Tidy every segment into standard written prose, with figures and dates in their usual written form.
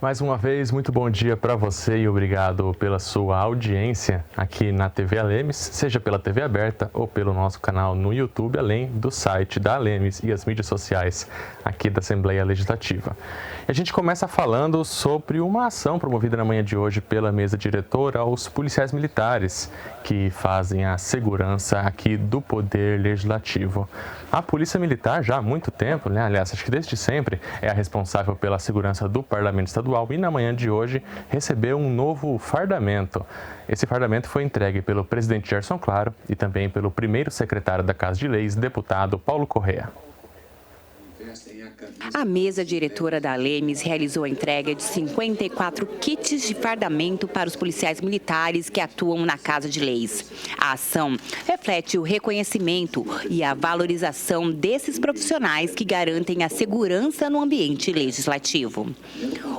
Mais uma vez, muito bom dia para você e obrigado pela sua audiência aqui na TV Alemes, seja pela TV aberta ou pelo nosso canal no YouTube, além do site da Alemes e as mídias sociais aqui da Assembleia Legislativa. E a gente começa falando sobre uma ação promovida na manhã de hoje pela mesa diretora aos policiais militares que fazem a segurança aqui do Poder Legislativo. A Polícia Militar já há muito tempo, aliás, acho que desde sempre, é a responsável pela segurança do Parlamento Estadual e na manhã de hoje recebeu um novo fardamento. Esse fardamento foi entregue pelo presidente Gerson Claro e também pelo primeiro secretário da Casa de Leis, deputado Paulo Correa. A mesa diretora da Alemes realizou a entrega de 54 kits de fardamento para os policiais militares que atuam na Casa de Leis. A ação reflete o reconhecimento e a valorização desses profissionais que garantem a segurança no ambiente legislativo.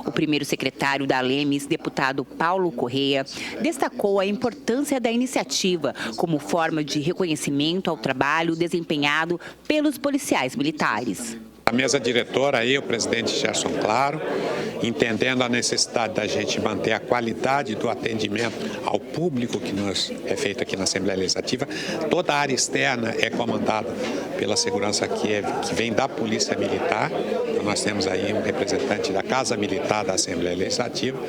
O primeiro secretário da Alemes, deputado Paulo Correa, destacou a importância da iniciativa como forma de reconhecimento ao trabalho desempenhado pelos policiais militares. A mesa diretora e o presidente Gerson Claro, entendendo a necessidade da gente manter a qualidade do atendimento ao público que é feito aqui na Assembleia Legislativa, toda a área externa é comandada pela segurança que vem da Polícia Militar. Então, nós temos aí um representante da Casa Militar da Assembleia Legislativa.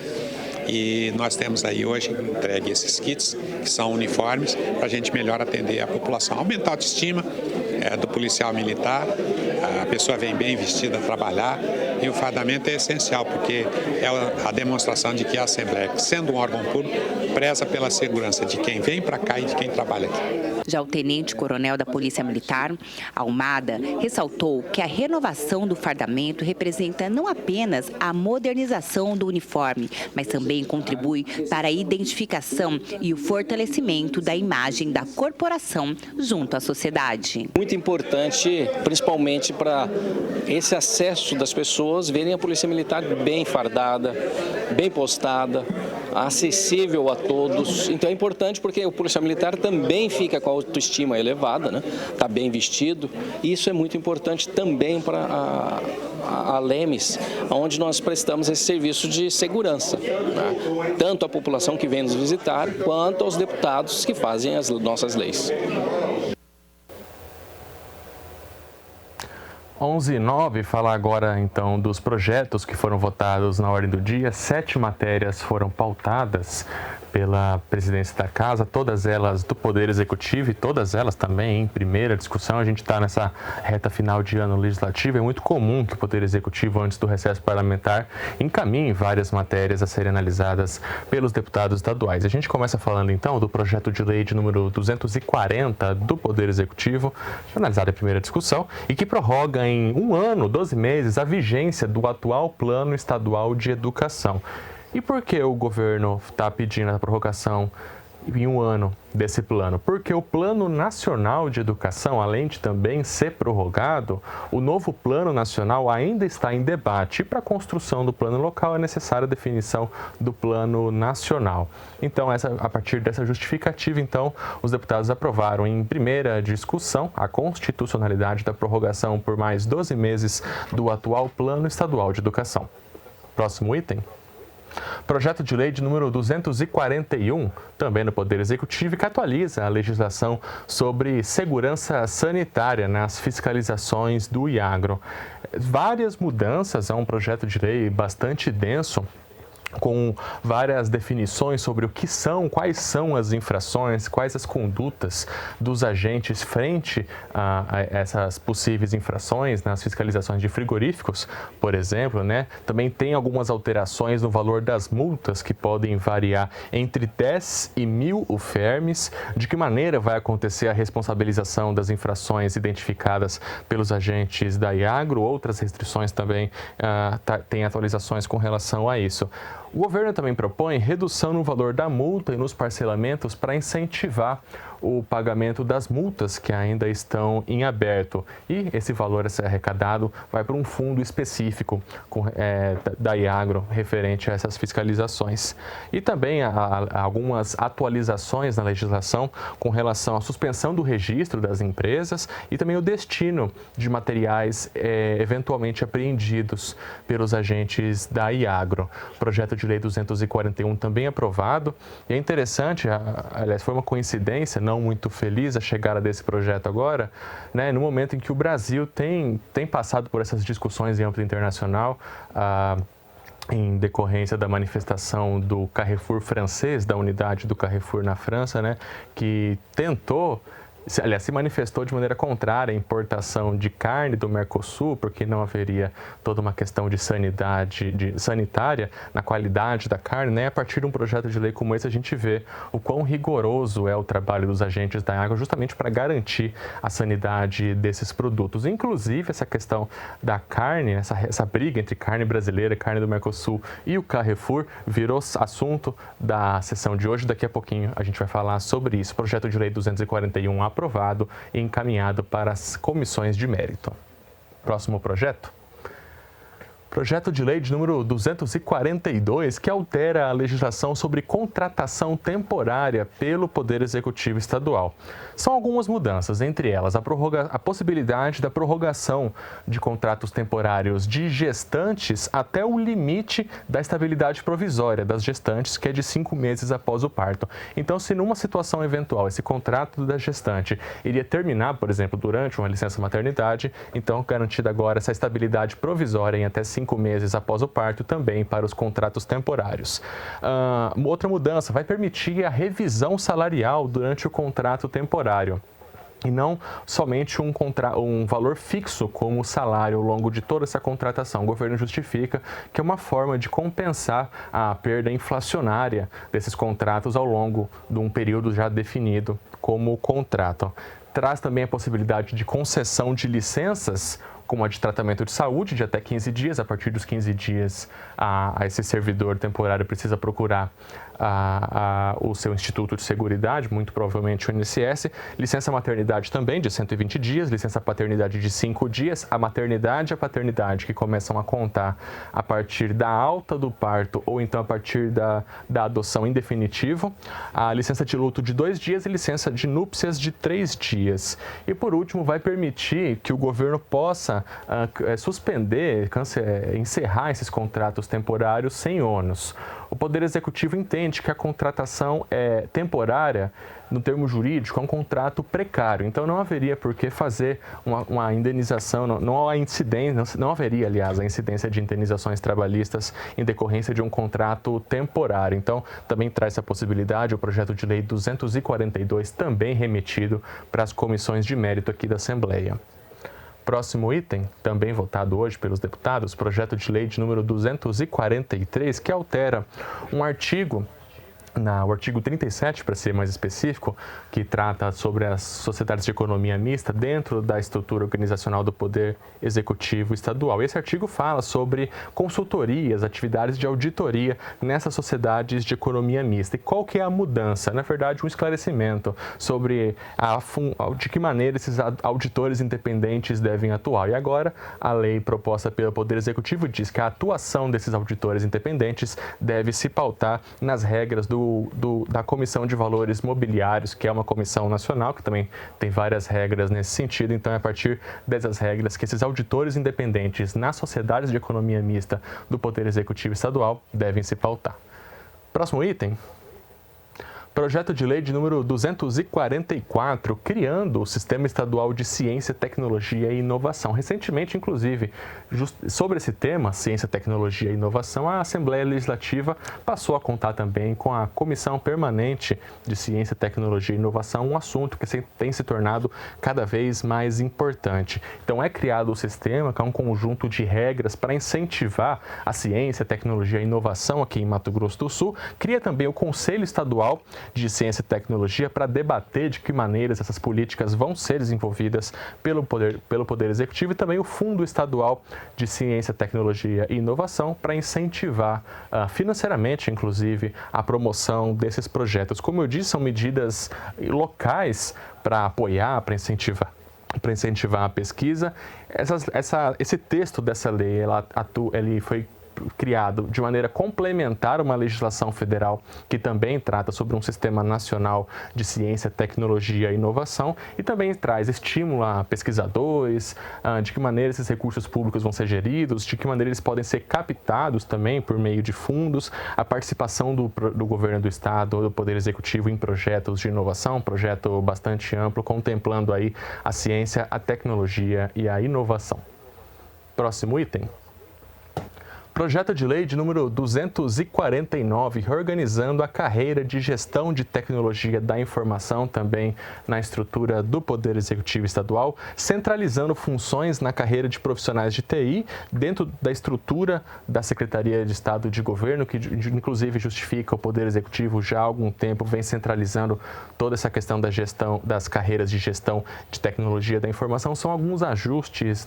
E nós temos aí hoje entregue esses kits, que são uniformes, para a gente melhor atender a população, aumentar a autoestima do policial militar. A pessoa vem bem vestida a trabalhar e o fardamento é essencial, porque é a demonstração de que a Assembleia, sendo um órgão público, preza pela segurança de quem vem para cá e de quem trabalha aqui. Já o tenente-coronel da Polícia Militar, Almada, ressaltou que a renovação do fardamento representa não apenas a modernização do uniforme, mas também contribui para a identificação e o fortalecimento da imagem da corporação junto à sociedade. Muito importante, principalmente para esse acesso das pessoas verem a Polícia Militar bem fardada, bem postada, acessível a todos. Então é importante porque o policial militar também fica com a autoestima elevada, né? Está bem vestido. E isso é muito importante também para a Alemes, onde nós prestamos esse serviço de segurança, né? Tanto a população que vem nos visitar, quanto aos deputados que fazem as nossas leis. 11h09, falar agora então dos projetos que foram votados na ordem do dia. 7 matérias foram pautadas pela presidência da Casa, todas elas do Poder Executivo e todas elas também em primeira discussão. A gente está nessa reta final de ano legislativo. É muito comum que o Poder Executivo, antes do recesso parlamentar, encaminhe várias matérias a serem analisadas pelos deputados estaduais. A gente começa falando então do projeto de lei de número 240 do Poder Executivo, analisado em primeira discussão, e que prorroga em 1 ano, 12 meses, a vigência do atual Plano Estadual de Educação. E por que o governo está pedindo a prorrogação em 1 ano desse plano? Porque o Plano Nacional de Educação, além de também ser prorrogado, o novo Plano Nacional ainda está em debate. E para a construção do plano local é necessária a definição do Plano Nacional. Então, a partir dessa justificativa, então, os deputados aprovaram em primeira discussão a constitucionalidade da prorrogação por mais 12 meses do atual Plano Estadual de Educação. Próximo item. Projeto de lei de número 241, também no Poder Executivo, que atualiza a legislação sobre segurança sanitária nas fiscalizações do IAGRO. Várias mudanças, é um projeto de lei bastante denso, com várias definições sobre o que são, quais são as infrações, quais as condutas dos agentes frente a essas possíveis infrações nas fiscalizações de frigoríficos, por exemplo, né? Também tem algumas alterações no valor das multas que podem variar entre 10 e 1.000 UFERMs, de que maneira vai acontecer a responsabilização das infrações identificadas pelos agentes da IAGRO, outras restrições também têm atualizações com relação a isso. O governo também propõe redução no valor da multa e nos parcelamentos para incentivar o pagamento das multas que ainda estão em aberto. E esse valor a ser arrecadado vai para um fundo específico da Iagro referente a essas fiscalizações. E também há algumas atualizações na legislação com relação à suspensão do registro das empresas e também o destino de materiais eventualmente apreendidos pelos agentes da Iagro. Projeto de Lei 241 também aprovado. E é interessante, aliás, foi uma coincidência não muito feliz a chegada desse projeto agora, né, no momento em que o Brasil tem passado por essas discussões em âmbito internacional, em decorrência da manifestação do Carrefour francês, da unidade do Carrefour na França, né, que tentou, aliás, se manifestou de maneira contrária à importação de carne do Mercosul, porque não haveria toda uma questão de sanitária na qualidade da carne, né? A partir de um projeto de lei como esse, a gente vê o quão rigoroso é o trabalho dos agentes da Iagro justamente para garantir a sanidade desses produtos. Inclusive, essa questão da carne, essa briga entre carne brasileira e carne do Mercosul e o Carrefour virou assunto da sessão de hoje. Daqui a pouquinho a gente vai falar sobre isso. Projeto de Lei 241 aprovado e encaminhado para as comissões de mérito. Próximo projeto. Projeto de lei de número 242, que altera a legislação sobre contratação temporária pelo Poder Executivo Estadual. São algumas mudanças, entre elas a possibilidade da prorrogação de contratos temporários de gestantes até o limite da estabilidade provisória das gestantes, que é de 5 meses após o parto. Então, se numa situação eventual esse contrato da gestante iria terminar, por exemplo, durante uma licença maternidade, então garantida agora essa estabilidade provisória em até 5 meses após o parto também para os contratos temporários. Outra mudança vai permitir a revisão salarial durante o contrato temporário. E não somente um valor fixo como salário ao longo de toda essa contratação. O governo justifica que é uma forma de compensar a perda inflacionária desses contratos ao longo de um período já definido como contrato. Traz também a possibilidade de concessão de licenças, como a de tratamento de saúde, de até 15 dias. A partir dos 15 dias, esse servidor temporário precisa procurar o seu Instituto de Seguridade, muito provavelmente o INSS. Licença maternidade também, de 120 dias. Licença paternidade de 5 dias. A maternidade e a paternidade, que começam a contar a partir da alta do parto ou então a partir da adoção em definitivo. A licença de luto de 2 dias e licença de núpcias de 3 dias. E, por último, vai permitir que o governo possa suspender, encerrar esses contratos temporários sem ônus. O Poder Executivo entende que a contratação temporária, no termo jurídico, é um contrato precário. Então, não haveria por que fazer uma indenização, não haveria, aliás, a incidência de indenizações trabalhistas em decorrência de um contrato temporário. Então, também traz essa possibilidade o projeto de lei 242, também remetido para as comissões de mérito aqui da Assembleia. Próximo item, também votado hoje pelos deputados, projeto de lei de número 243, que altera um artigo, o artigo 37, para ser mais específico, que trata sobre as sociedades de economia mista dentro da estrutura organizacional do Poder Executivo Estadual. Esse artigo fala sobre consultorias, atividades de auditoria nessas sociedades de economia mista. E qual que é a mudança? Na verdade, um esclarecimento sobre de que maneira esses auditores independentes devem atuar. E agora, a lei proposta pelo Poder Executivo diz que a atuação desses auditores independentes deve se pautar nas regras da Comissão de Valores Mobiliários, que é uma comissão nacional, que também tem várias regras nesse sentido. Então, é a partir dessas regras que esses auditores independentes nas sociedades de economia mista do Poder Executivo Estadual devem se pautar. Próximo item. Projeto de lei de número 244, criando o Sistema Estadual de Ciência, Tecnologia e Inovação. Recentemente, inclusive, sobre esse tema, Ciência, Tecnologia e Inovação, a Assembleia Legislativa passou a contar também com a Comissão Permanente de Ciência, Tecnologia e Inovação, um assunto que tem se tornado cada vez mais importante. Então, é criado o sistema, que é um conjunto de regras para incentivar a ciência, tecnologia e inovação aqui em Mato Grosso do Sul. Cria também o Conselho Estadual de Ciência e Tecnologia para debater de que maneiras essas políticas vão ser desenvolvidas pelo Poder Executivo e também o Fundo Estadual de Ciência, Tecnologia e Inovação para incentivar financeiramente, inclusive, a promoção desses projetos. Como eu disse, são medidas locais para apoiar, para incentivar a pesquisa. Esse texto dessa lei, ele foi criado de maneira complementar uma legislação federal que também trata sobre um sistema nacional de ciência, tecnologia e inovação e também traz estímulo a pesquisadores, de que maneira esses recursos públicos vão ser geridos, de que maneira eles podem ser captados também por meio de fundos, a participação do governo do estado, do Poder Executivo em projetos de inovação, um projeto bastante amplo, contemplando aí a ciência, a tecnologia e a inovação. Próximo item. Projeto de lei de número 249, reorganizando a carreira de gestão de tecnologia da informação também na estrutura do Poder Executivo Estadual, centralizando funções na carreira de profissionais de TI dentro da estrutura da Secretaria de Estado de Governo, que inclusive justifica o Poder Executivo já há algum tempo, vem centralizando toda essa questão da gestão das carreiras de gestão de tecnologia da informação. São alguns ajustes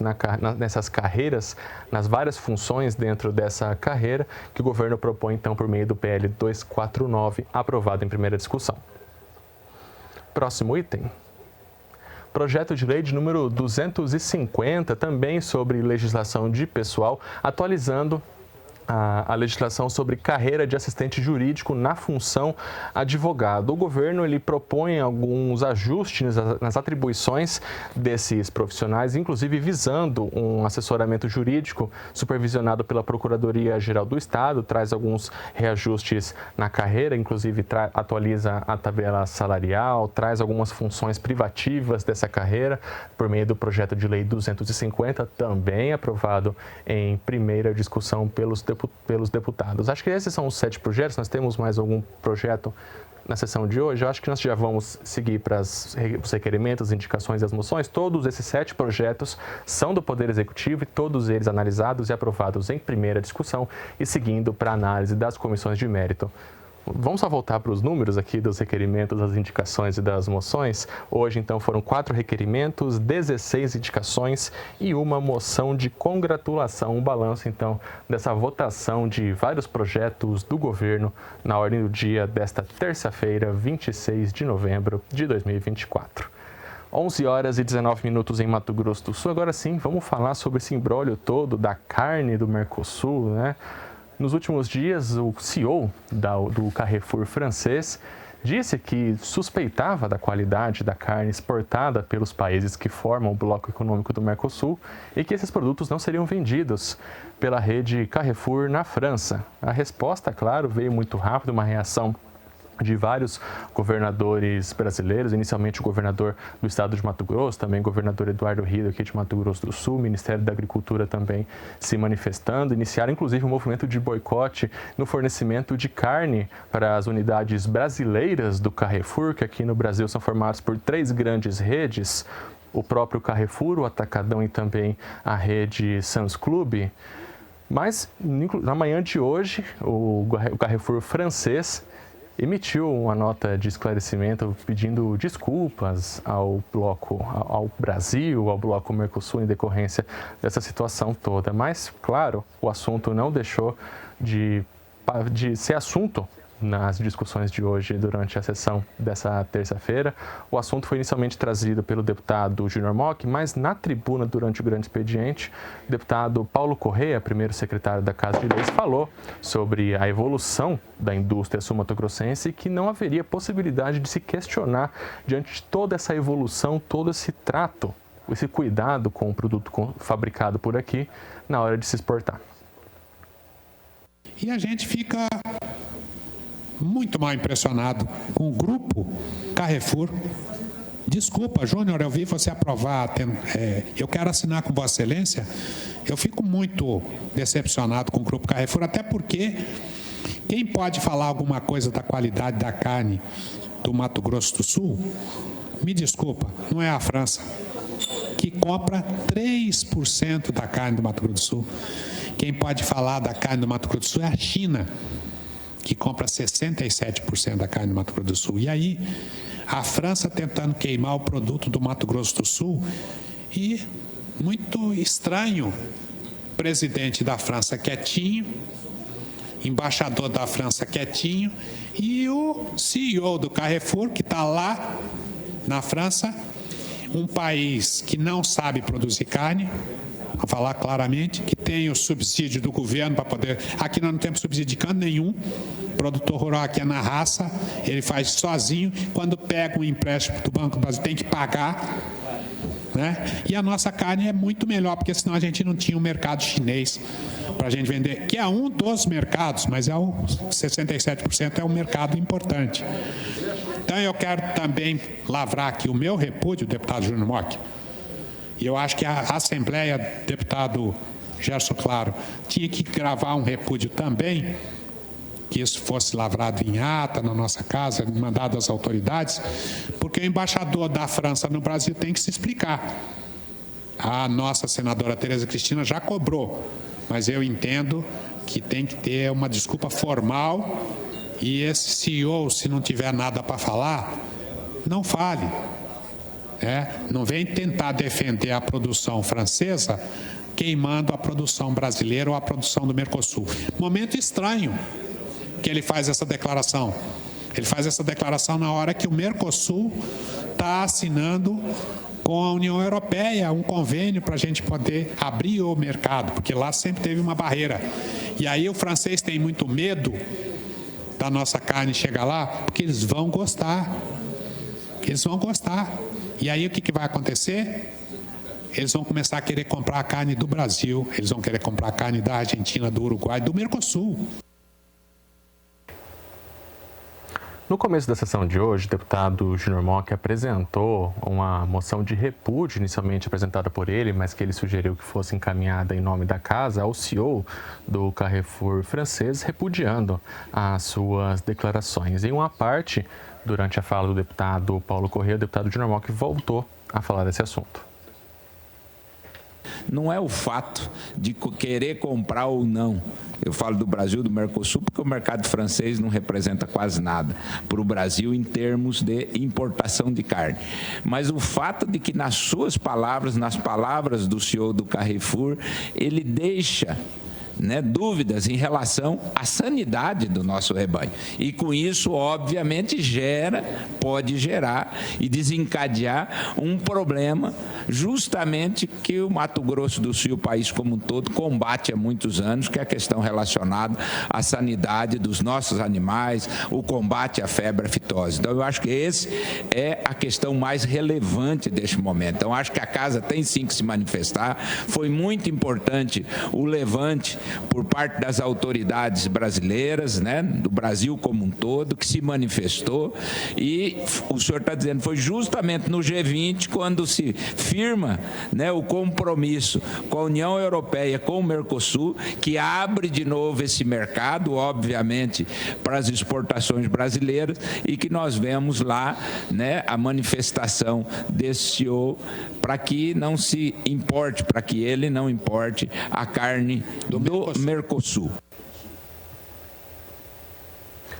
nessas carreiras, nas várias funções dentro dessa carreira, que o governo propõe, então, por meio do PL 249, aprovado em primeira discussão. Próximo item. Projeto de lei de número 250, também sobre legislação de pessoal, atualizando a legislação sobre carreira de assistente jurídico na função advogado. O governo ele propõe alguns ajustes nas atribuições desses profissionais, inclusive visando um assessoramento jurídico supervisionado pela Procuradoria-Geral do Estado, traz alguns reajustes na carreira, inclusive atualiza a tabela salarial, traz algumas funções privativas dessa carreira por meio do projeto de lei 250, também aprovado em primeira discussão pelos deputados. Acho que esses são os 7 projetos. Nós temos mais algum projeto na sessão de hoje? Eu acho que nós já vamos seguir para os requerimentos, indicações e as moções. Todos esses 7 projetos são do Poder Executivo e todos eles analisados e aprovados em primeira discussão e seguindo para a análise das comissões de mérito. Vamos só voltar para os números aqui dos requerimentos, das indicações e das moções. Hoje, então, foram 4 requerimentos, 16 indicações e uma moção de congratulação. Um balanço, então, dessa votação de vários projetos do governo na ordem do dia desta terça-feira, 26 de novembro de 2024. 11 horas e 19 minutos em Mato Grosso do Sul. Agora sim, vamos falar sobre esse imbróglio todo da carne do Mercosul, né? Nos últimos dias, o CEO do Carrefour francês disse que suspeitava da qualidade da carne exportada pelos países que formam o bloco econômico do Mercosul e que esses produtos não seriam vendidos pela rede Carrefour na França. A resposta, claro, veio muito rápido, uma reação de vários governadores brasileiros, inicialmente o governador do estado de Mato Grosso, também o governador Eduardo Rido aqui de Mato Grosso do Sul, o Ministério da Agricultura também se manifestando, iniciaram inclusive um movimento de boicote no fornecimento de carne para as unidades brasileiras do Carrefour, que aqui no Brasil são formadas por 3 grandes redes, o próprio Carrefour, o Atacadão e também a rede Sam's Club. Mas na manhã de hoje, o Carrefour francês emitiu uma nota de esclarecimento pedindo desculpas ao Brasil, ao bloco Mercosul em decorrência dessa situação toda. Mas, claro, o assunto não deixou de ser assunto nas discussões de hoje durante a sessão dessa terça-feira. O assunto foi inicialmente trazido pelo deputado Júnior Mock, mas na tribuna durante o grande expediente, o deputado Paulo Correia, primeiro secretário da Casa de Leis, falou sobre a evolução da indústria sul-mato-grossense e que não haveria possibilidade de se questionar diante de toda essa evolução, todo esse trato, esse cuidado com o produto fabricado por aqui na hora de se exportar. E a gente fica muito mal impressionado com o grupo Carrefour. Desculpa, Júnior, eu vi você aprovar, eu quero assinar com Vossa Excelência. Eu fico muito decepcionado com o grupo Carrefour, até porque quem pode falar alguma coisa da qualidade da carne do Mato Grosso do Sul, me desculpa, não é a França, que compra 3% da carne do Mato Grosso do Sul. Quem pode falar da carne do Mato Grosso do Sul é a China. que compra 67% da carne do Mato Grosso do Sul. E aí, a França tentando queimar o produto do Mato Grosso do Sul. E, muito estranho, o presidente da França quietinho, embaixador da França quietinho, e o CEO do Carrefour, que está lá na França, um país que não sabe produzir carne, a falar claramente, que tem o subsídio do governo para poder... Aqui nós não temos subsídio de cana nenhum, o produtor rural aqui é na raça, ele faz sozinho, quando pega um empréstimo do Banco do Brasil tem que pagar, né? E a nossa carne é muito melhor, porque senão a gente não tinha um mercado chinês para a gente vender, que é um dos mercados, mas é o 67% é um mercado importante. Então eu quero também lavrar aqui o meu repúdio, deputado Júnior Mock, e eu acho que a Assembleia, deputado Gerson Claro, tinha que gravar um repúdio também, que isso fosse lavrado em ata na nossa casa, mandado às autoridades, porque o embaixador da França no Brasil tem que se explicar. A nossa senadora Tereza Cristina já cobrou, mas eu entendo que tem que ter uma desculpa formal e esse CEO, se não tiver nada para falar, não fale. Não vem tentar defender a produção francesa queimando a produção brasileira ou a produção do Mercosul. Momento estranho que ele faz essa declaração. Ele faz essa declaração na hora que o Mercosul está assinando com a União Europeia um convênio para a gente poder abrir o mercado, porque lá sempre teve uma barreira. E aí o francês tem muito medo da nossa carne chegar lá, porque eles vão gostar. Eles vão gostar. E aí o que vai acontecer? Eles vão começar a querer comprar a carne do Brasil, eles vão querer comprar a carne da Argentina, do Uruguai, do Mercosul. No começo da sessão de hoje, o deputado Júnior Mock apresentou uma moção de repúdio, inicialmente apresentada por ele, mas que ele sugeriu que fosse encaminhada em nome da casa ao CEO do Carrefour francês, repudiando as suas declarações. Em uma parte, durante a fala do deputado Paulo Corrêa, o deputado Júnior Mock voltou a falar desse assunto. Não é o fato de querer comprar ou não. Eu falo do Brasil, do Mercosul, porque o mercado francês não representa quase nada para o Brasil em termos de importação de carne. Mas o fato de que nas suas palavras, nas palavras do CEO do Carrefour, ele deixa dúvidas em relação à sanidade do nosso rebanho. E com isso, obviamente, pode gerar e desencadear um problema justamente que o Mato Grosso do Sul, o país como um todo, combate há muitos anos, que é a questão relacionada à sanidade dos nossos animais, o combate à febre aftosa. Então, eu acho que essa é a questão mais relevante deste momento. Então, acho que a casa tem sim que se manifestar. Foi muito importante o levante por parte das autoridades brasileiras, do Brasil como um todo, que se manifestou, e o senhor está dizendo, foi justamente no G20, quando se firma o compromisso com a União Europeia, com o Mercosul, que abre de novo esse mercado, obviamente, para as exportações brasileiras, e que nós vemos lá a manifestação desse CEO para que não se importe, para que ele não importe a carne do Mercosul.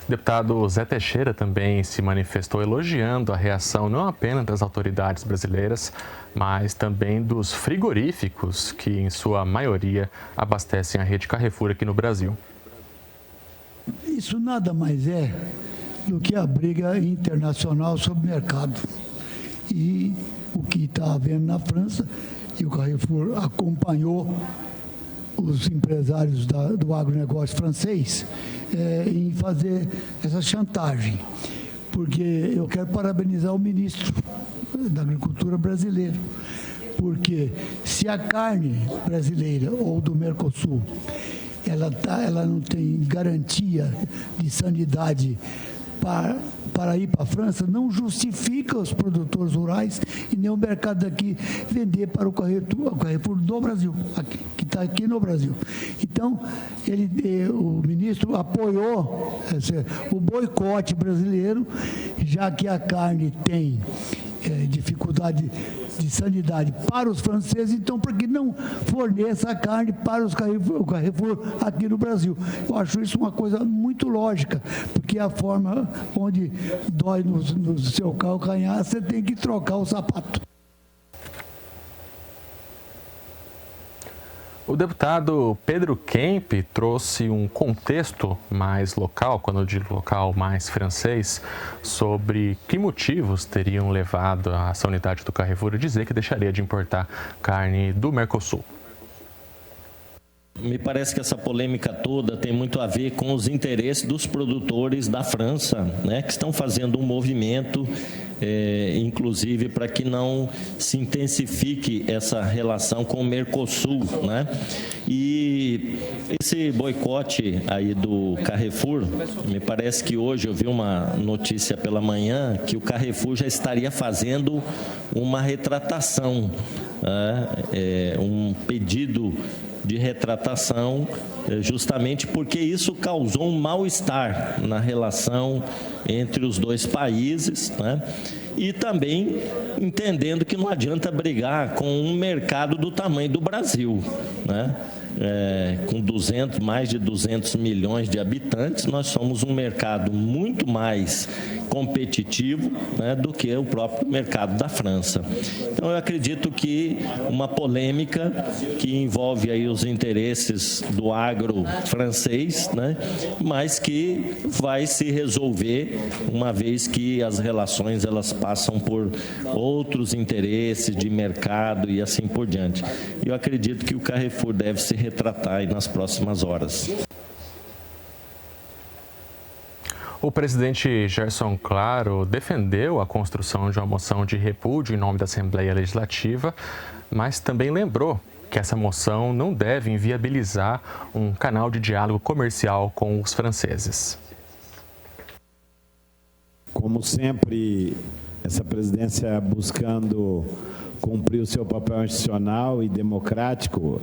O deputado Zé Teixeira também se manifestou elogiando a reação não apenas das autoridades brasileiras, mas também dos frigoríficos que, em sua maioria, abastecem a rede Carrefour aqui no Brasil. Isso nada mais é do que a briga internacional sobre o mercado. E o que está havendo na França, e o Carrefour acompanhou os empresários do agronegócio francês em fazer essa chantagem. Porque eu quero parabenizar o ministro da Agricultura brasileiro, porque se a carne brasileira ou do Mercosul ela não tem garantia de sanidade para ir para a França, não justifica os produtores rurais e nem o mercado daqui vender para o Carrefour do Brasil, que está aqui no Brasil. Então, o ministro apoiou o boicote brasileiro, já que a carne tem dificuldade de sanidade para os franceses, então por que não forneça a carne para o Carrefour aqui no Brasil? Eu acho isso uma coisa muito lógica, porque a forma onde dói no seu calcanhar, você tem que trocar o sapato. O deputado Pedro Kemp trouxe um contexto mais local, quando eu digo local, mais francês, sobre que motivos teriam levado essa unidade do Carrefour a dizer que deixaria de importar carne do Mercosul. Me parece que essa polêmica toda tem muito a ver com os interesses dos produtores da França, né, que estão fazendo um movimento, inclusive, para que não se intensifique essa relação com o Mercosul, né? E esse boicote aí do Carrefour, me parece que hoje eu vi uma notícia pela manhã que o Carrefour já estaria fazendo uma retratação, né? Um pedido de retratação, justamente porque isso causou um mal-estar na relação entre os dois países, né? E também entendendo que não adianta brigar com um mercado do tamanho do Brasil, né? Com mais de 200 milhões de habitantes, nós somos um mercado muito mais competitivo, né, do que o próprio mercado da França. Então, eu acredito que uma polêmica que envolve aí os interesses do agro francês, né, mas que vai se resolver uma vez que as relações elas passam por outros interesses de mercado e assim por diante. Eu acredito que o Carrefour deve se retratar aí nas próximas horas. O presidente Gerson Claro defendeu a construção de uma moção de repúdio em nome da Assembleia Legislativa, mas também lembrou que essa moção não deve inviabilizar um canal de diálogo comercial com os franceses. Como sempre, essa presidência buscando cumprir o seu papel institucional e democrático,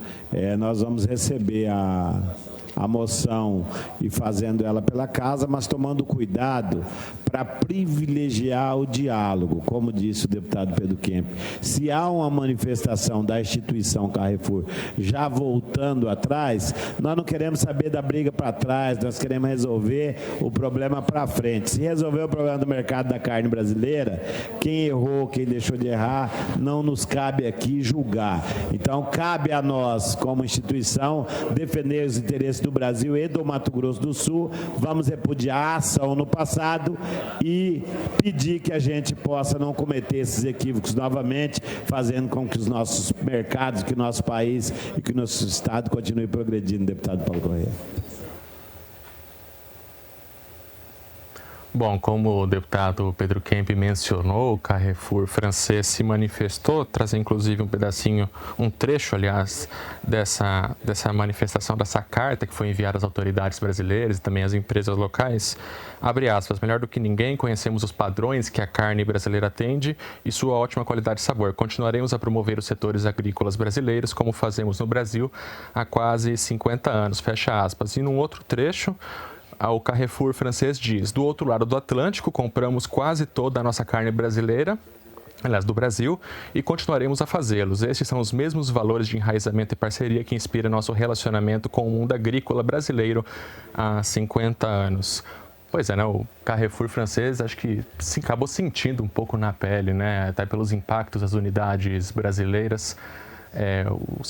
nós vamos receber a moção e fazendo ela pela casa, mas tomando cuidado para privilegiar o diálogo, como disse o deputado Pedro Kemp. Se há uma manifestação da instituição Carrefour já voltando atrás, nós não queremos saber da briga para trás, nós queremos resolver o problema para frente. Se resolver o problema do mercado da carne brasileira, quem errou, quem deixou de errar, não nos cabe aqui julgar. Então, cabe a nós, como instituição, defender os interesses do Brasil e do Mato Grosso do Sul. Vamos repudiar a ação no passado e pedir que a gente possa não cometer esses equívocos novamente, fazendo com que os nossos mercados, que o nosso país e que o nosso Estado continue progredindo, deputado Paulo Correia. Bom, como o deputado Pedro Kemp mencionou, o Carrefour francês se manifestou, traz inclusive um trecho, aliás, dessa manifestação, dessa carta que foi enviada às autoridades brasileiras e também às empresas locais. Abre aspas, melhor do que ninguém, conhecemos os padrões que a carne brasileira atende e sua ótima qualidade e sabor. Continuaremos a promover os setores agrícolas brasileiros, como fazemos no Brasil há quase 50 anos, fecha aspas. E num outro trecho, o Carrefour francês diz, do outro lado do Atlântico, compramos quase toda a nossa carne brasileira, aliás, do Brasil, e continuaremos a fazê-los. Estes são os mesmos valores de enraizamento e parceria que inspiram nosso relacionamento com o mundo agrícola brasileiro há 50 anos. Pois é, né? O Carrefour francês acho que acabou sentindo um pouco na pele, né? Até pelos impactos das unidades brasileiras.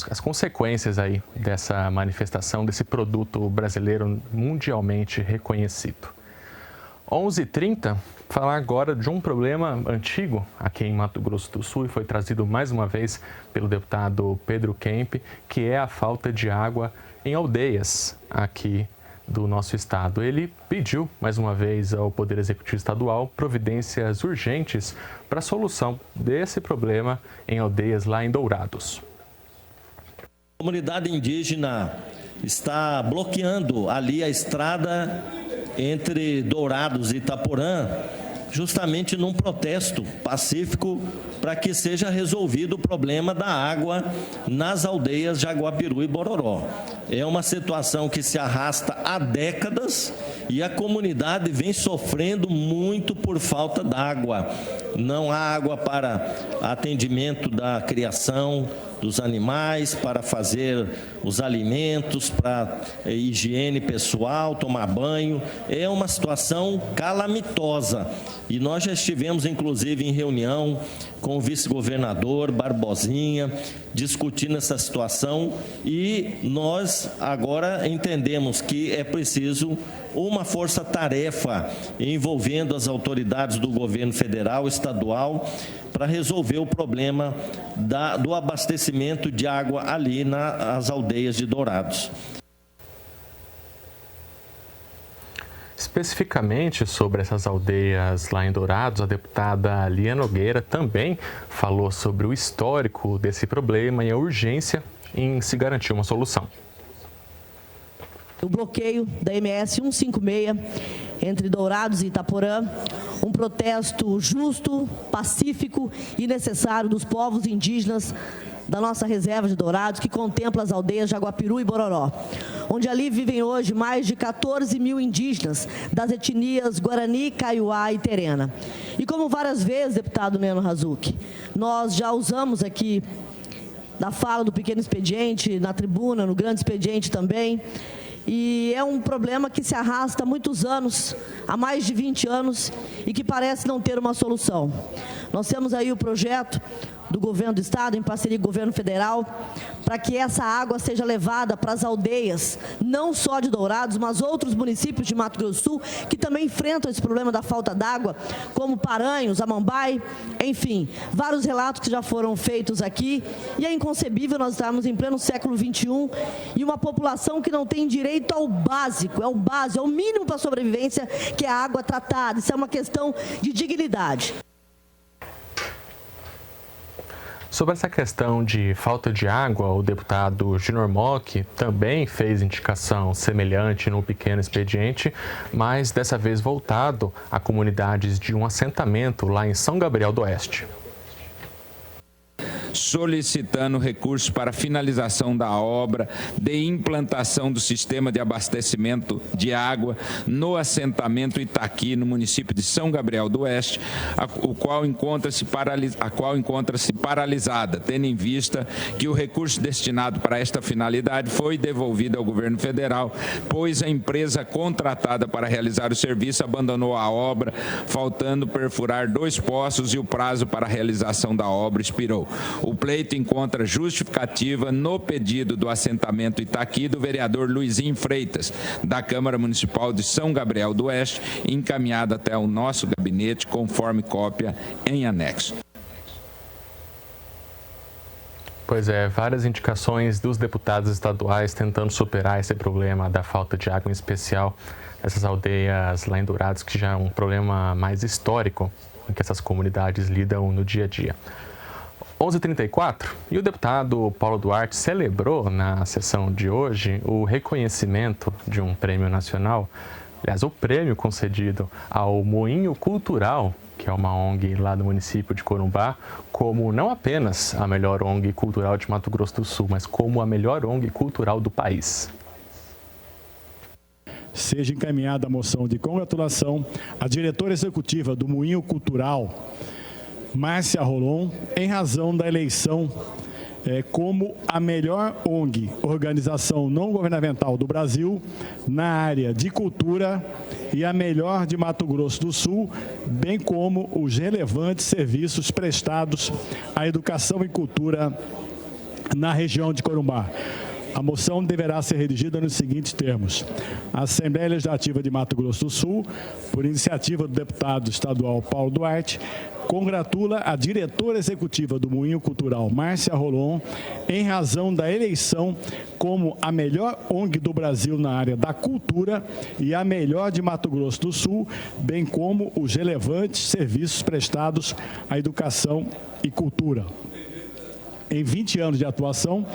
As consequências aí dessa manifestação, desse produto brasileiro mundialmente reconhecido. 11h30, falar agora de um problema antigo aqui em Mato Grosso do Sul e foi trazido mais uma vez pelo deputado Pedro Kemp, que é a falta de água em aldeias aqui do nosso estado. Ele pediu mais uma vez ao Poder Executivo Estadual providências urgentes para a solução desse problema em aldeias lá em Dourados. A comunidade indígena está bloqueando ali a estrada entre Dourados e Itaporã, justamente num protesto pacífico para que seja resolvido o problema da água nas aldeias Jaguapiru e Bororó. É uma situação que se arrasta há décadas e a comunidade vem sofrendo muito por falta d'água. Não há água para atendimento da criação dos animais, para fazer os alimentos, para higiene pessoal, tomar banho. É uma situação calamitosa. E nós já estivemos, inclusive, em reunião com o vice-governador Barbosinha, discutindo essa situação, e nós agora entendemos que é preciso uma força-tarefa envolvendo as autoridades do governo federal, estadual, para resolver o problema do abastecimento de água ali nas aldeias de Dourados. Especificamente sobre essas aldeias lá em Dourados, a deputada Lia Nogueira também falou sobre o histórico desse problema e a urgência em se garantir uma solução. O bloqueio da MS 156 entre Dourados e Itaporã, um protesto justo, pacífico e necessário dos povos indígenas da nossa reserva de Dourados, que contempla as aldeias de Jaguapiru e Bororó, onde ali vivem hoje mais de 14 mil indígenas das etnias Guarani, Kaiowá e Terena. E como várias vezes, deputado Neno Razuc, nós já usamos aqui da fala do pequeno expediente, na tribuna, no grande expediente também, e é um problema que se arrasta há muitos anos, há mais de 20 anos, e que parece não ter uma solução. Nós temos aí o projeto do governo do estado, em parceria com o governo federal, para que essa água seja levada para as aldeias, não só de Dourados, mas outros municípios de Mato Grosso do Sul, que também enfrentam esse problema da falta d'água, como Paranhos, Amambai, enfim, vários relatos que já foram feitos aqui, e é inconcebível nós estarmos em pleno século XXI e uma população que não tem direito ao básico, é o básico, é o mínimo para a sobrevivência, que é a água tratada. Isso é uma questão de dignidade. Sobre essa questão de falta de água, o deputado Junior Mock também fez indicação semelhante no pequeno expediente, mas dessa vez voltado a comunidades de um assentamento lá em São Gabriel do Oeste. Solicitando recursos para finalização da obra de implantação do sistema de abastecimento de água no assentamento Itaqui, no município de São Gabriel do Oeste, a qual encontra-se paralisada, tendo em vista que o recurso destinado para esta finalidade foi devolvido ao governo federal, pois a empresa contratada para realizar o serviço abandonou a obra, faltando perfurar 2 poços, e o prazo para a realização da obra expirou. O pleito encontra justificativa no pedido do assentamento Itaqui do vereador Luizinho Freitas, da Câmara Municipal de São Gabriel do Oeste, encaminhada até o nosso gabinete, conforme cópia em anexo. Pois é, várias indicações dos deputados estaduais tentando superar esse problema da falta de água, em especial essas aldeias lá em Dourados, que já é um problema mais histórico em que essas comunidades lidam no dia a dia. 11h34, e o deputado Paulo Duarte celebrou na sessão de hoje o reconhecimento de um prêmio nacional, aliás, o prêmio concedido ao Moinho Cultural, que é uma ONG lá do município de Corumbá, como não apenas a melhor ONG cultural de Mato Grosso do Sul, mas como a melhor ONG cultural do país. Seja encaminhada a moção de congratulação à diretora executiva do Moinho Cultural, Márcia Rolon, em razão da eleição como a melhor ONG, organização não governamental do Brasil, na área de cultura, e a melhor de Mato Grosso do Sul, bem como os relevantes serviços prestados à educação e cultura na região de Corumbá. A moção deverá ser redigida nos seguintes termos: a Assembleia Legislativa de Mato Grosso do Sul, por iniciativa do deputado estadual Paulo Duarte, congratula a diretora executiva do Moinho Cultural, Márcia Rolon, em razão da eleição como a melhor ONG do Brasil na área da cultura e a melhor de Mato Grosso do Sul, bem como os relevantes serviços prestados à educação e cultura. Em 20 anos de atuação,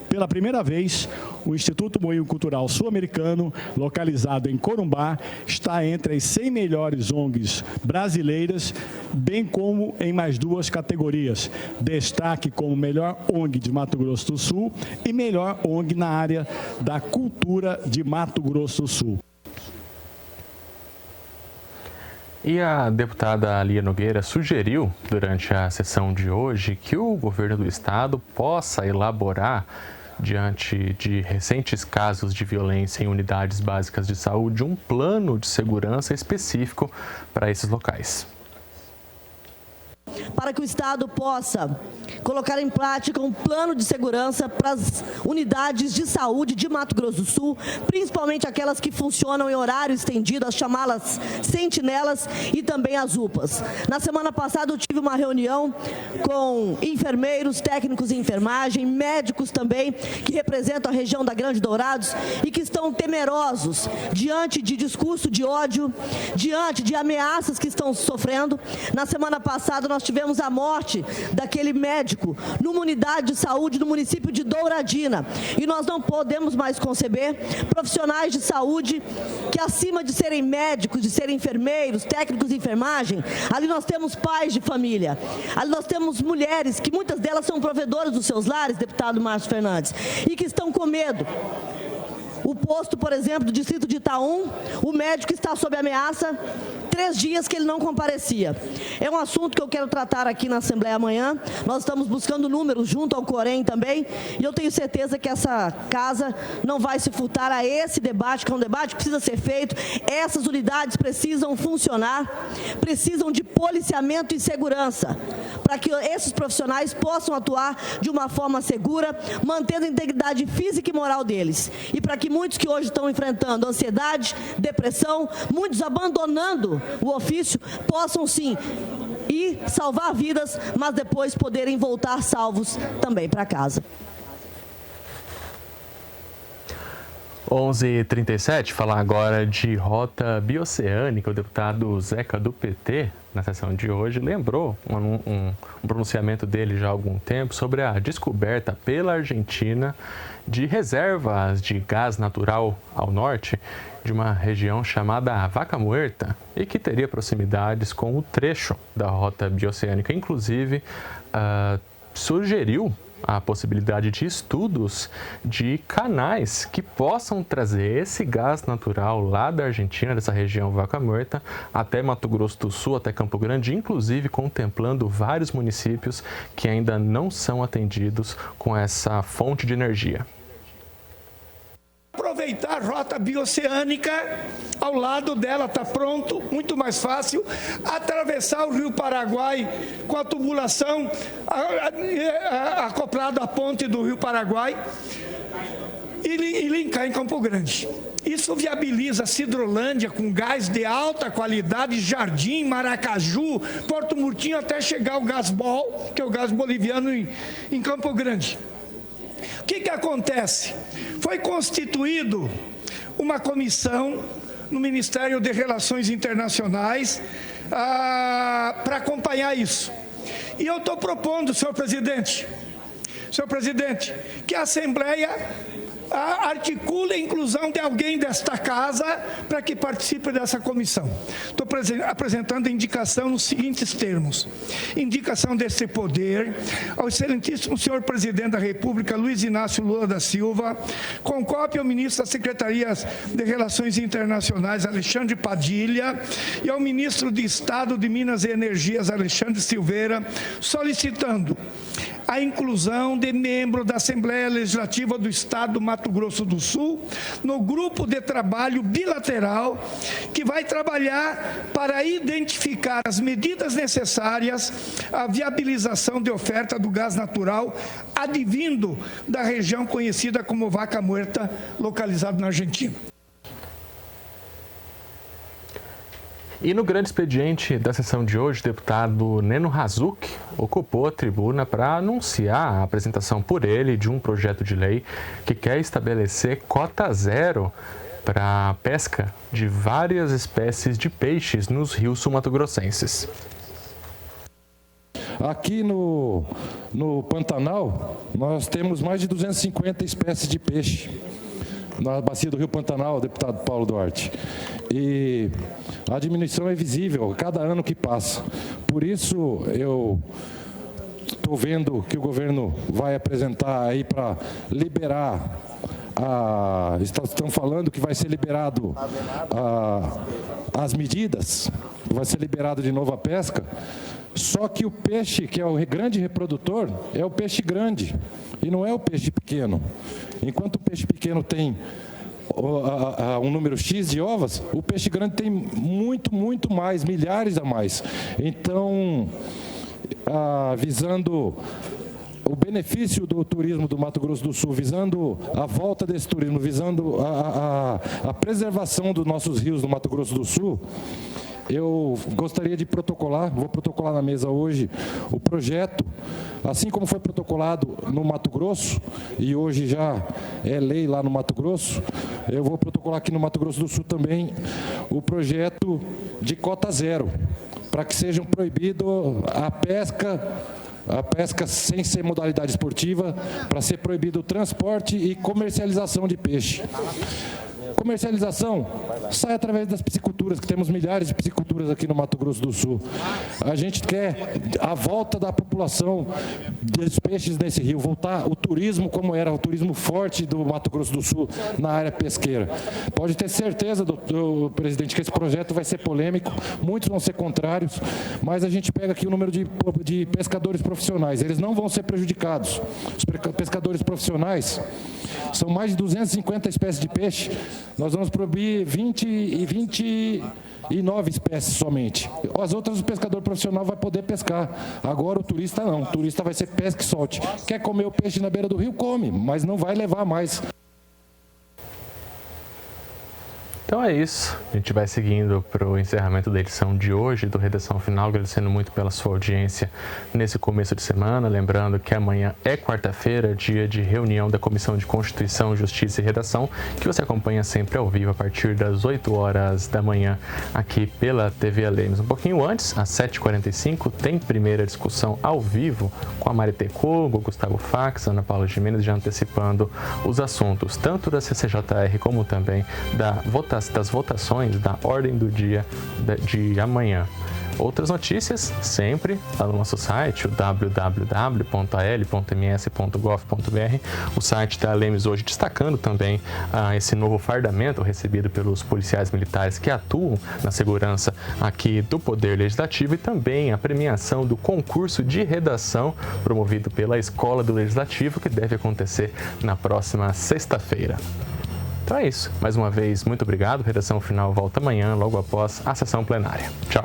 pela primeira vez, o Instituto Moinho Cultural Sul-Americano, localizado em Corumbá, está entre as 100 melhores ONGs brasileiras, bem como em mais 2 categorias: destaque como melhor ONG de Mato Grosso do Sul e melhor ONG na área da cultura de Mato Grosso do Sul. E a deputada Lia Nogueira sugeriu, durante a sessão de hoje, que o governo do estado possa elaborar, diante de recentes casos de violência em unidades básicas de saúde, um plano de segurança específico para esses locais. Para que o Estado possa colocar em prática um plano de segurança para as unidades de saúde de Mato Grosso do Sul, principalmente aquelas que funcionam em horário estendido, as chamadas sentinelas e também as UPAs. Na semana passada eu tive uma reunião com enfermeiros, técnicos em enfermagem, médicos também, que representam a região da Grande Dourados e que estão temerosos diante de discurso de ódio, diante de ameaças que estão sofrendo. Na semana passada nós tivemos a morte daquele médico numa unidade de saúde no município de Douradina. E nós não podemos mais conceber profissionais de saúde que, acima de serem médicos, de serem enfermeiros, técnicos de enfermagem, ali nós temos pais de família, ali nós temos mulheres, que muitas delas são provedoras dos seus lares, deputado Márcio Fernandes, e que estão com medo. O posto, por exemplo, do distrito de Itaú, o médico está sob ameaça, 3 dias que ele não comparecia. É um assunto que eu quero tratar aqui na Assembleia amanhã. Nós estamos buscando números junto ao Corém também, e eu tenho certeza que essa casa não vai se furtar a esse debate, que é um debate que precisa ser feito. Essas unidades precisam funcionar, precisam de policiamento e segurança, para que esses profissionais possam atuar de uma forma segura, mantendo a integridade física e moral deles. E para que muitos que hoje estão enfrentando ansiedade, depressão, muitos abandonando o ofício, possam sim ir salvar vidas, mas depois poderem voltar salvos também para casa. 11h37, falar agora de rota bioceânica. O deputado Zeca, do PT, na sessão de hoje, lembrou um pronunciamento dele já há algum tempo sobre a descoberta pela Argentina de reservas de gás natural ao norte de uma região chamada Vaca Muerta e que teria proximidades com o trecho da rota bioceânica. Inclusive, sugeriu a possibilidade de estudos de canais que possam trazer esse gás natural lá da Argentina, dessa região Vaca Muerta, até Mato Grosso do Sul, até Campo Grande, inclusive contemplando vários municípios que ainda não são atendidos com essa fonte de energia. Aproveitar a rota bioceânica, ao lado dela está pronto, muito mais fácil, atravessar o Rio Paraguai com a tubulação acoplada à ponte do Rio Paraguai e linkar em Campo Grande. Isso viabiliza a Cidrolândia com gás de alta qualidade, Jardim, Maracaju, Porto Murtinho, até chegar ao Gasbol, que é o gás boliviano em Campo Grande. O que acontece? Foi constituído uma comissão no Ministério de Relações Internacionais para acompanhar isso. E eu estou propondo, senhor presidente, que a Assembleia articule a inclusão de alguém desta casa para que participe dessa comissão. Estou apresentando a indicação nos seguintes termos. Indicação desse poder ao excelentíssimo senhor presidente da República, Luiz Inácio Lula da Silva, com cópia ao ministro da Secretaria de Relações Internacionais, Alexandre Padilha, e ao ministro de Estado de Minas e Energias, Alexandre Silveira, solicitando a inclusão de membro da Assembleia Legislativa do Estado do Mato Grosso do Sul no grupo de trabalho bilateral que vai trabalhar para identificar as medidas necessárias à viabilização de oferta do gás natural advindo da região conhecida como Vaca Muerta, localizado na Argentina. E no grande expediente da sessão de hoje, o deputado Neno Razuc ocupou a tribuna para anunciar a apresentação por ele de um projeto de lei que quer estabelecer cota zero para a pesca de várias espécies de peixes nos rios sul-mato-grossenses. Aqui no Pantanal, nós temos mais de 250 espécies de peixe. Na bacia do Rio Pantanal, deputado Paulo Duarte. E a diminuição é visível a cada ano que passa. Por isso, eu estou vendo que o governo vai apresentar aí para liberar estão falando que vai ser liberado as medidas, vai ser liberado de novo a pesca, só que o peixe, que é o grande reprodutor, é o peixe grande e não é o peixe pequeno. Enquanto o peixe pequeno tem um número X de ovas, o peixe grande tem muito, muito mais, milhares a mais. Então, visando o benefício do turismo do Mato Grosso do Sul, visando a volta desse turismo, visando a preservação dos nossos rios do Mato Grosso do Sul, eu gostaria de protocolar, vou protocolar na mesa hoje, o projeto, assim como foi protocolado no Mato Grosso, e hoje já é lei lá no Mato Grosso, eu vou protocolar aqui no Mato Grosso do Sul também o projeto de cota zero, para que sejam proibido a pesca sem ser modalidade esportiva, para ser proibido o transporte e comercialização de peixe. Comercialização sai através das pisciculturas, que temos milhares de pisciculturas aqui no Mato Grosso do Sul. A gente quer a volta da população dos peixes nesse rio, voltar o turismo como era, o turismo forte do Mato Grosso do Sul na área pesqueira. Pode ter certeza, do presidente, que esse projeto vai ser polêmico, muitos vão ser contrários, mas a gente pega aqui o número de pescadores profissionais, eles não vão ser prejudicados. Os pescadores profissionais são mais de 250 espécies de peixe, nós vamos proibir 29 espécies somente. As outras o pescador profissional vai poder pescar. Agora o turista não. O turista vai ser pesca e solte. Quer comer o peixe na beira do rio? Come, mas não vai levar mais. Então é isso, a gente vai seguindo para o encerramento da edição de hoje do Redação Final, agradecendo muito pela sua audiência nesse começo de semana, lembrando que amanhã é quarta-feira, dia de reunião da Comissão de Constituição, Justiça e Redação, que você acompanha sempre ao vivo a partir das 8 horas da manhã aqui pela TV Alemes. Um pouquinho antes, às 7h45, tem primeira discussão ao vivo com a Marité Kogo, Gustavo Fax, Ana Paula Gimenez, já antecipando os assuntos tanto da CCJR como também das votações da ordem do dia de amanhã. Outras notícias sempre lá no nosso site, o www.al.ms.gov.br, o site da Alemes hoje destacando também esse novo fardamento recebido pelos policiais militares que atuam na segurança aqui do Poder Legislativo e também a premiação do concurso de redação promovido pela Escola do Legislativo, que deve acontecer na próxima sexta-feira. Então é isso. Mais uma vez, muito obrigado. Redação Final volta amanhã, logo após a sessão plenária. Tchau.